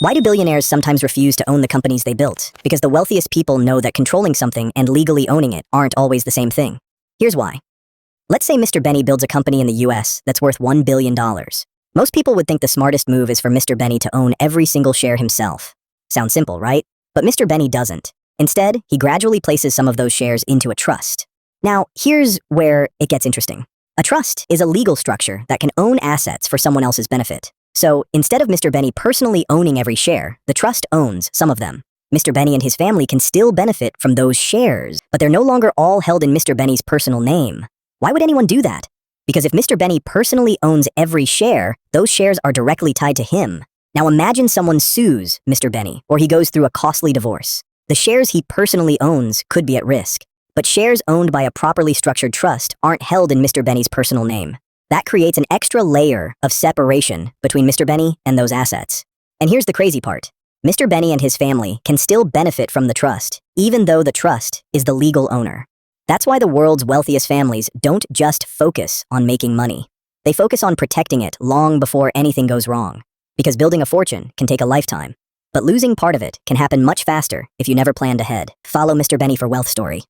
Why do billionaires sometimes refuse to own the companies they built? Because the wealthiest people know that controlling something and legally owning it aren't always the same thing. Here's why. Let's say Mr. Benny builds a company in the US that's worth $1 billion. Most people would think the smartest move is for Mr. Benny to own every single share himself. Sounds simple, right? But Mr. Benny doesn't. Instead, he gradually places some of those shares into a trust. Now, here's where it gets interesting. A trust is a legal structure that can own assets for someone else's benefit. So, instead of Mr. Benny personally owning every share, the trust owns some of them. Mr. Benny and his family can still benefit from those shares, but they're no longer all held in Mr. Benny's personal name. Why would anyone do that? Because if Mr. Benny personally owns every share, those shares are directly tied to him. Now imagine someone sues Mr. Benny, or he goes through a costly divorce. The shares he personally owns could be at risk, but shares owned by a properly structured trust aren't held in Mr. Benny's personal name. That creates an extra layer of separation between Mr. Benny and those assets. And here's the crazy part. Mr. Benny and his family can still benefit from the trust, even though the trust is the legal owner. That's why the world's wealthiest families don't just focus on making money. They focus on protecting it long before anything goes wrong. Because building a fortune can take a lifetime. But losing part of it can happen much faster if you never planned ahead. Follow Mr. Benny for Wealth Story.